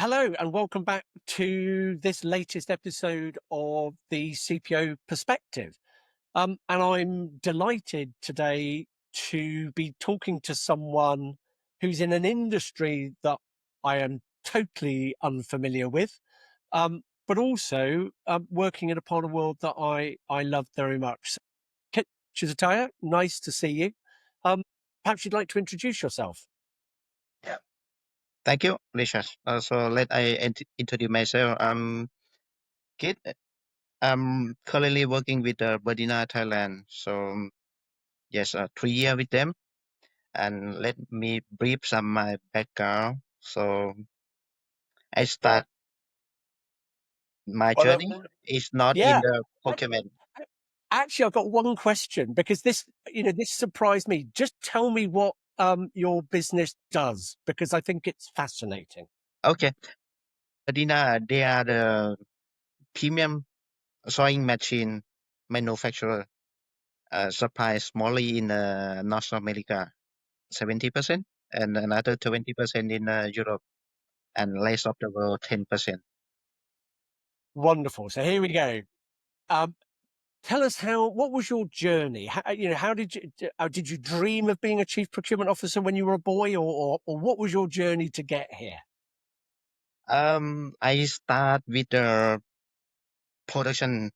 Hello, and welcome back to this latest episode of the CPO Perspective. And I'm delighted today to be talking to someone who's in an industry that I am totally unfamiliar with, but also working in a part of the world that I love very much. Kit Tuesataya, nice to see you. Um, Perhaps you'd like to introduce yourself. Yeah. Thank you, Richard. So let I introduce myself. I'm Kit. I'm currently working with Bernina Thailand. So yes, 3 years with them. And let me brief some my background. So I start my Well, journey is not in yeah. the procurement. Actually, I've got one question because this surprised me. Just tell me what your business does because I think it's fascinating. Okay, Bernina, they are the premium sewing machine manufacturer. Supplies mostly in North America, 70%, and another 20% in Europe, and rest of the world 10%. Wonderful. So here we go. Um, Tell us what was your journey? How did you dream of being a chief procurement officer when you were a boy, or what was your journey to get here? I start with the production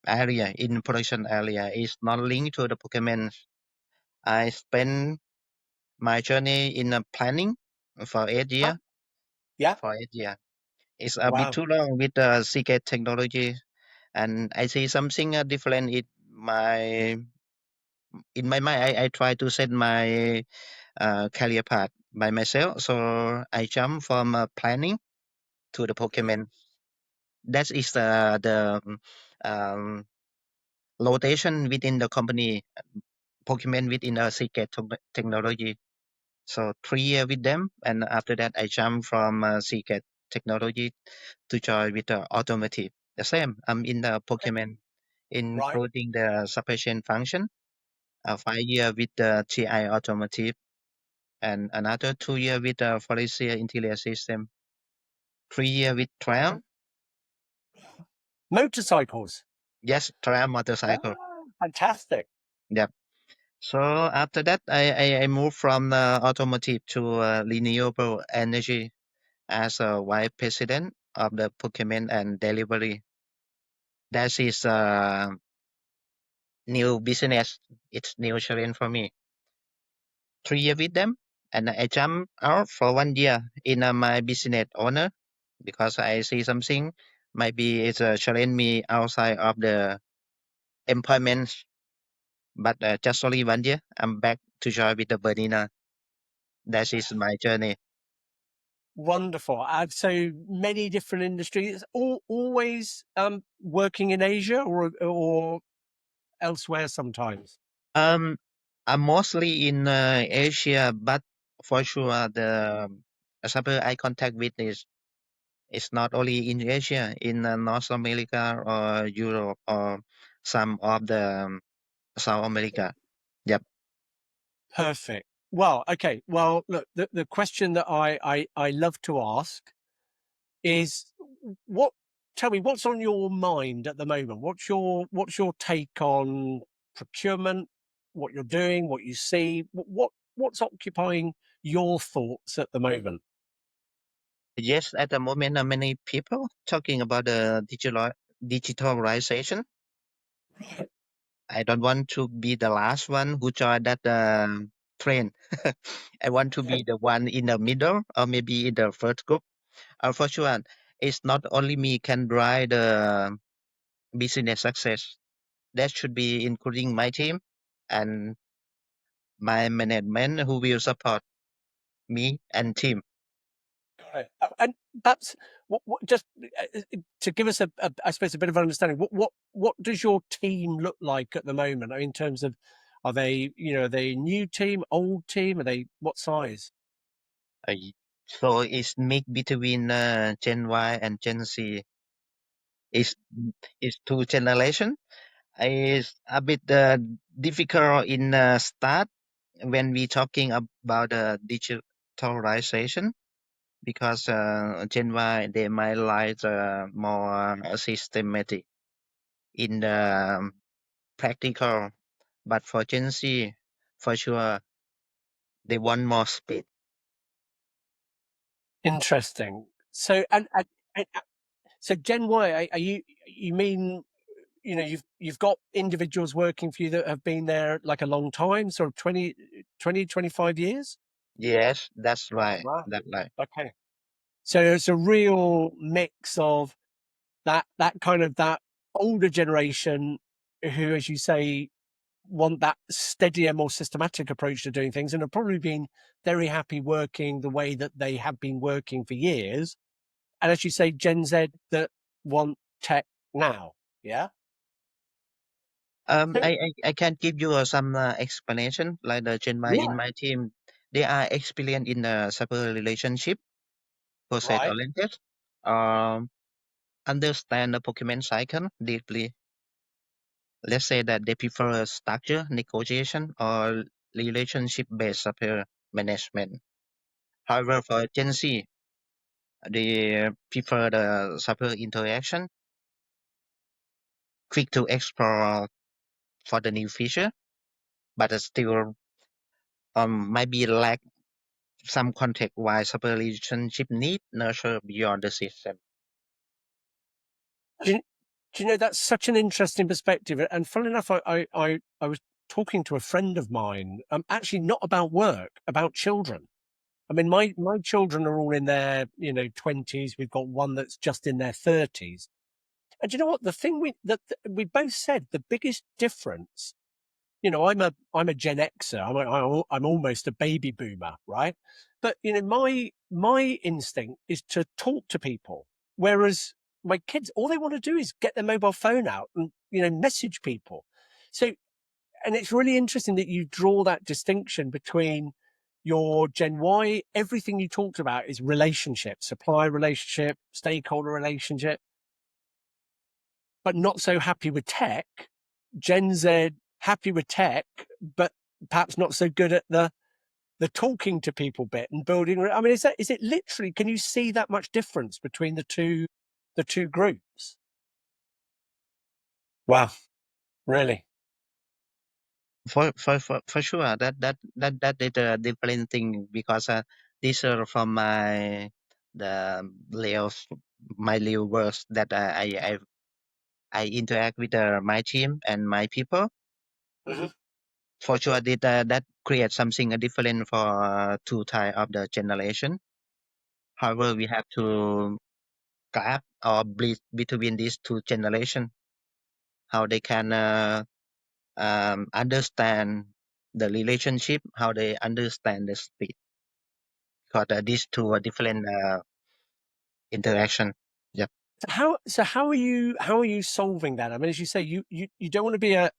area. In production area, is not linked to the procurement. I spend my journey in planning for 8 years. Huh? Yeah. For 8 years, it's a bit Wow. too long with the secret technology, and I see something different in my mind. I try to set my career path by myself. So I jump from planning to the procurement. That is the um, rotation within the company, procurement within the secret technology. So 3 years with them, and after that I jump from secret technology to join with the automotive. The same. I'm in the procurement, Right. including the supply chain function. 5 years with the TI automotive, and another 2 years with the Faurecia interior system. 3 years with Triumph. Motorcycles. Yes, Triumph motorcycle. Ah, fantastic. Yep. So after that, I moved from automotive to renewable energy as a vice president of the procurement and delivery. That is a new business. It's new challenge for me. 3 years with them, and I jump out for 1 year in my business owner because I see something maybe it's a challenge me outside of the employment. But just only 1 year, I'm back to join with the Bernina. That is my journey. Wonderful. So many different industries, always working in Asia or elsewhere sometimes. Um, I'm mostly in Asia, but for sure the supplier I contact with is it's not only in Asia, in North America or Europe or some of the South America. Yep. Perfect. Well, okay. Well, look, the question that I love to ask is what tell me what's on your mind at the moment? What's your take on procurement, what you're doing, what you see, what's occupying your thoughts at the moment? Yes, at the moment, many people talking about the digitalization. I don't want to be the last one who joined that train. I want to be the one in the middle or maybe in the first group. For sure, it's not only me can drive the business success. That should be including my team and my management who will support me and team. Right. And perhaps just to give us I suppose, a bit of an understanding. What does your team look like at the moment? In terms of, are they new team, old team? Are they what size? Uh, so it's mix between Gen Y and Gen Z. It's, it's two generation. It's a bit difficult in start when we talking about digitalization. because Gen Y they might like more systematic in the practical, but for Gen Z, for sure, they want more speed. Interesting. So, and so Gen Y, are you mean, you know, you've got individuals working for you that have been there like a long time, sort of 25 years? Yes, that's right. Wow. That's right. Okay. So it's a real mix of that kind of that older generation who, as you say, want that steadier, more systematic approach to doing things and have probably been very happy working the way that they have been working for years. And as you say, Gen Z that want tech now. Yeah. So, I can give you some explanation. Like the Gen Y in yeah. my team, they are experienced in the supper relationship, process Right. oriented, um, understand the procurement cycle deeply. Let's say that they prefer structure, negotiation, or relationship-based supplier management. However, for Gen Z, they prefer the supplier interaction, quick to explore for the new feature, but still might be lack some context why supplier relationship need nurture beyond the system. Do you, do you know that's such an interesting perspective? And funnily enough, I was talking to a friend of mine, actually not about work, about children. I mean, my children are all in their, you know, 20s. We've got one that's just in their 30s. And do you know what? The thing that we both said, the biggest difference, you know, I'm a Gen Xer. I'm almost a baby boomer, right? But you know, my instinct is to talk to people, whereas my kids, all they want to do is get their mobile phone out and, you know, message people. So, and it's really interesting that you draw that distinction between your Gen Y. Everything you talked about is relationship, supply relationship, stakeholder relationship, but not so happy with tech. Gen Z happy with tech, but perhaps not so good at the talking to people bit and building. I mean, is it literally? Can you see that much difference between the two groups? Wow, really? For sure that is a different thing because these are from the layers my little works that I interact with my team and my people. Hmm. For sure, that creates something different for two type of the generation. However, we have to gap or bridge between these two generation, how they can understand the relationship, how they understand the speed. Because these two are different interaction. Yep. How are you solving that? I mean, as you say, you don't want to be a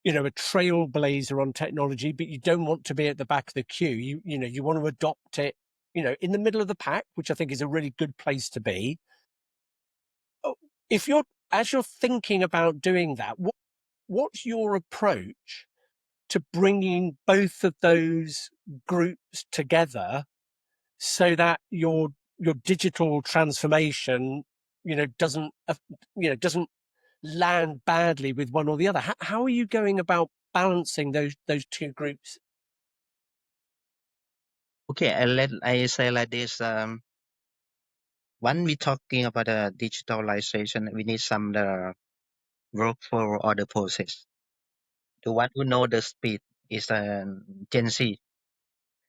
you know, a trailblazer on technology, but you don't want to be at the back of the queue. You know, you want to adopt it, you know, in the middle of the pack, which I think is a really good place to be. Oh, if you're as you're thinking about doing that, what's your approach to bringing both of those groups together so that your digital transformation, you know, doesn't land badly with one or the other? How are you going about balancing those two groups? Okay, I say like this. When we talking about digitalization, we need some workflow or the process. The one who know the speed is Gen Z.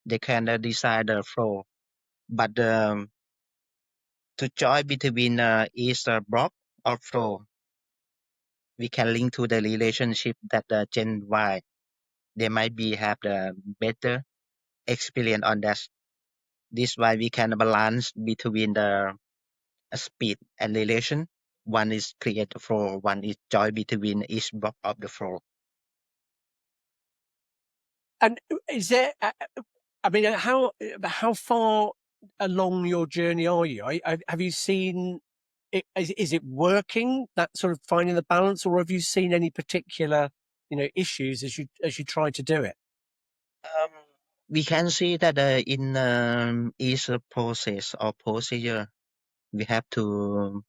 They can decide the flow, but to join between each block or flow, we can link to the relationship that Gen Y they might be have the better experience on that. This why we can balance between the speed and relation. One is create the flow, one is join between each block of the flow. And is there? I mean, how far along your journey are you? Have you seen it? Is it working? That sort of finding the balance, or have you seen any particular, you know, issues as you try to do it? We can see that in each process or procedure, we have to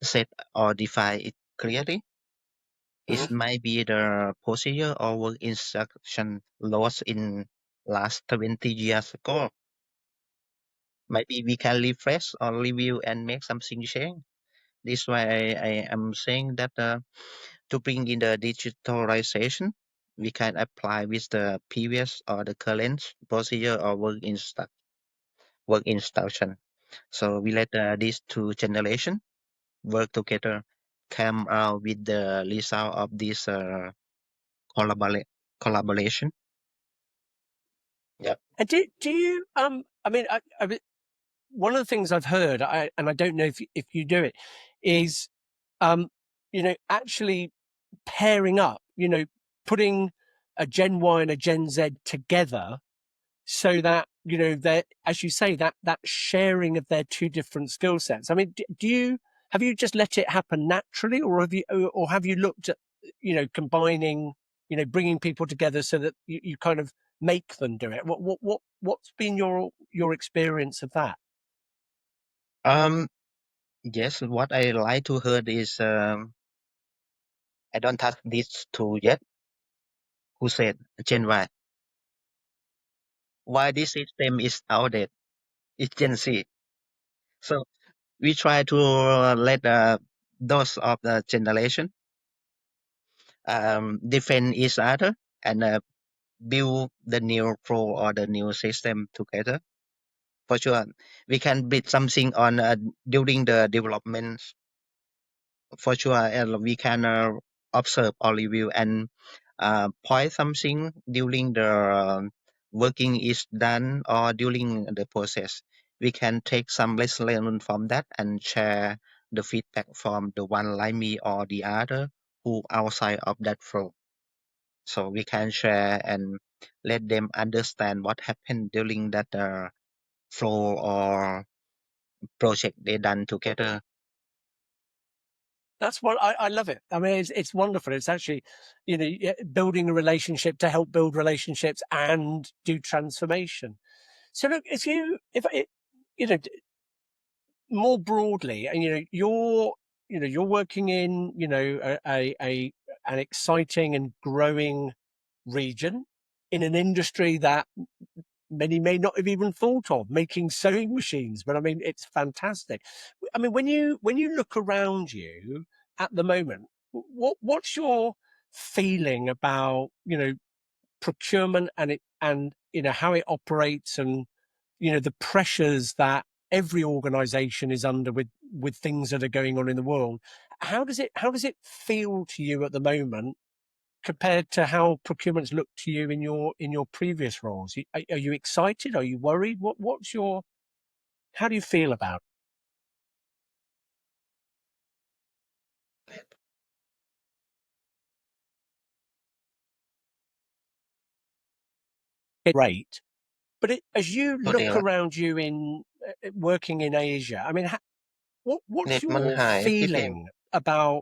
set or define it clearly. Mhm. It might be the procedure or work instruction lost in last 20 years ago. Maybe we can refresh or review and make something change. This is why I am saying that to bring in the digitalization, we can apply with the previous or the current procedure or work instruction. So we let these two generation work together, come out with the result of this collabora- collaboration. Yeah. And do you I mean one of the things I've heard, and I don't know if you do it, is actually pairing up, putting a Gen Y and a Gen Z together so that that, as you say, that sharing of their two different skill sets. I mean, do you have you just let it happen naturally, or have you looked at combining, bringing people together so that you kind of make them do it? What's been your experience of that? Um. Yes. What I like to hear is I don't touch this tool yet. Who said Gen Y? Why this system is outdated? It's Gen Z. So we try to let those of the generation defend each other and build the new flow or the new system together. For sure, we can build something on during the development. For sure, we can observe or review and point something during the working is done or during the process. We can take some lesson learned from that and share the feedback from the one like me or the other who outside of that flow. So we can share and let them understand what happened during that flow or project they done together. That's what I love it. I mean, it's wonderful. It's actually, building a relationship to help build relationships and do transformation. So look, if it, you know, more broadly, and you're working in, an exciting and growing region in an industry that many may not have even thought of, making sewing machines. But I mean, it's fantastic. I mean, when you look around you at the moment, what's your feeling about procurement and how it operates, and the pressures that every organization is under with things that are going on in the world? How does it feel to you at the moment compared to how procurements look to you in your previous roles? Are you excited? Are you worried? How do you feel about it? Great. But as you ตัวเดียว look around you in working in Asia, I mean, what's เน็ตมัน your หายพี่พิมพ์ feeling about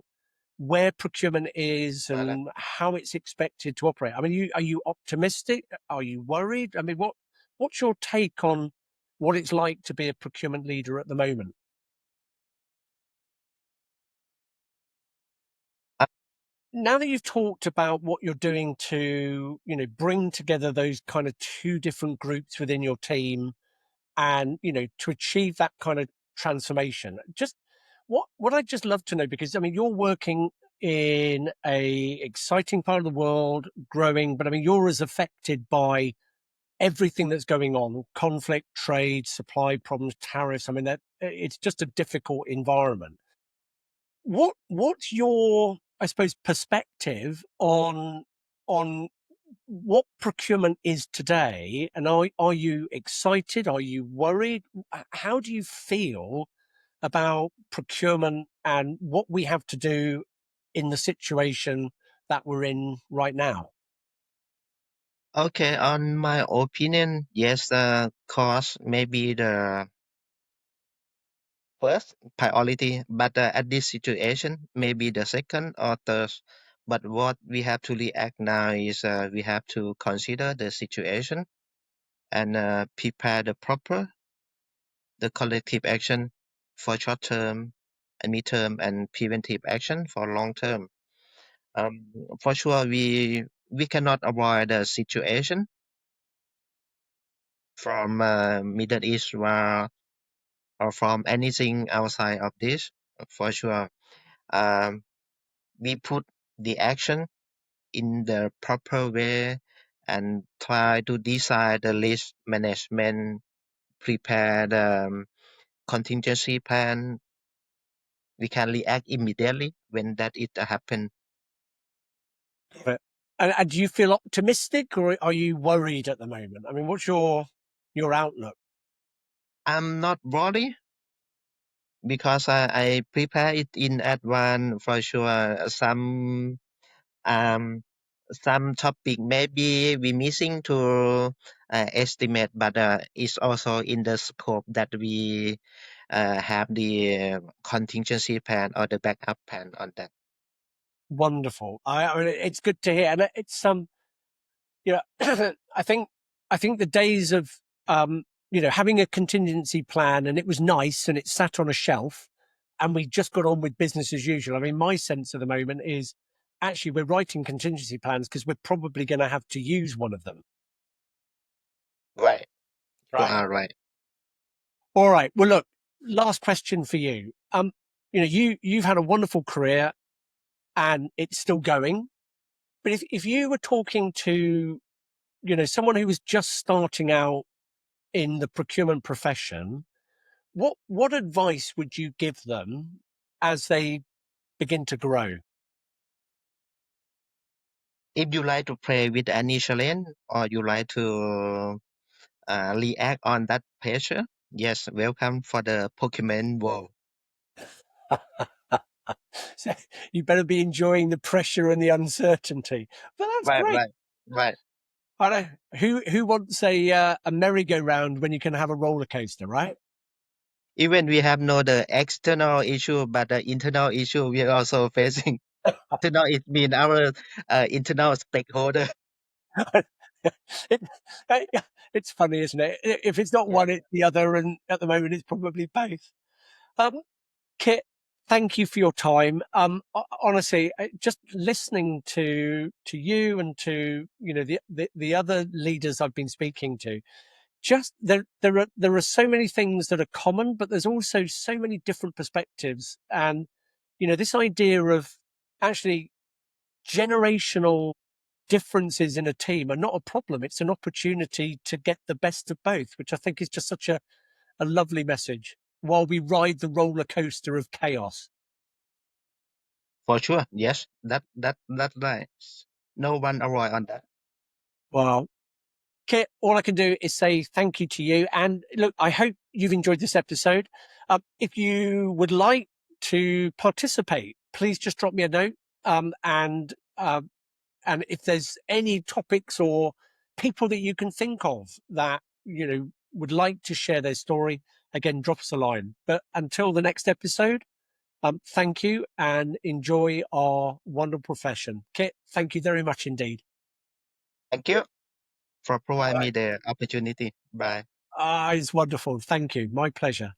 where procurement is มาแล้ว and how it's expected to operate? I mean, are you optimistic? Are you worried? I mean, what's your take on what it's like to be a procurement leader at the moment? Now that you've talked about what you're doing to, bring together those kind of two different groups within your team and, to achieve that kind of transformation, just what I'd just love to know, because I mean, you're working in a exciting part of the world, growing, but I mean, you're as affected by everything that's going on: conflict, trade, supply problems, tariffs. I mean, that it's just a difficult environment. What's your, I suppose, perspective on what procurement is today, and are you excited? Are you worried? How do you feel about procurement and what we have to do in the situation that we're in right now? Okay, on my opinion, yes, the cost may be the first priority, but at this situation, maybe the second or third. But what we have to react now is we have to consider the situation and prepare the collective action for short term and mid term and preventive action for long term. Um, for sure, we cannot avoid the situation from Middle East war or from anything outside of this. For sure, um, we put the action in the proper way and try to design the risk management, prepare the contingency plan. We can react immediately when that it happen. But, and do you feel optimistic, or are you worried at the moment? I mean, what's your outlook? I'm not worried because I prepare it in advance for sure. Um, some topic maybe we missing to estimate, but it's also in the scope that we have the contingency plan or the backup plan on that. Wonderful. I mean, it's good to hear, and it's you know, I think the days of having a contingency plan and it was nice and it sat on a shelf and we just got on with business as usual. I mean, my sense at the moment is actually we're writing contingency plans because we're probably going to have to use one of them. Right, you Right. are right. All right. Well, look, last question for you. You've had a wonderful career and it's still going. But if you were talking to, someone who was just starting out in the procurement profession, what advice would you give them as they begin to grow? If you like to play with any challenge or you like to react on that pressure, yes, welcome for the Pokemon world. So you better be enjoying the pressure and the uncertainty. But that's Right, great. right, right. I know who wants a merry-go-round when you can have a roller coaster, right? Even we have no the external issue, but the internal issue we are also facing. Internal it mean our internal stakeholder. it, yeah, it's funny, isn't it? If it's not Yeah. one, it's the other, and at the moment, it's probably both. Um, Kit, thank you for your time. Honestly, just listening to you and to the other leaders I've been speaking to, just there are so many things that are common, but there's also so many different perspectives, and this idea of actually generational differences in a team are not a problem. It's an opportunity to get the best of both, which I think is just such a lovely message while we ride the roller coaster of chaos. For sure. Yes, that's right. No one avoid on that. Well, Kit, all I can do is say thank you to you. And look, I hope you've enjoyed this episode. If you would like to participate, please just drop me a note. And if there's any topics or people that you can think of that would like to share their story, again, drop us a line. But until the next episode, thank you and enjoy our wonderful profession. Kit, thank you very much indeed. Thank you for All providing right. me the opportunity. Bye. It's wonderful. Thank you. My pleasure.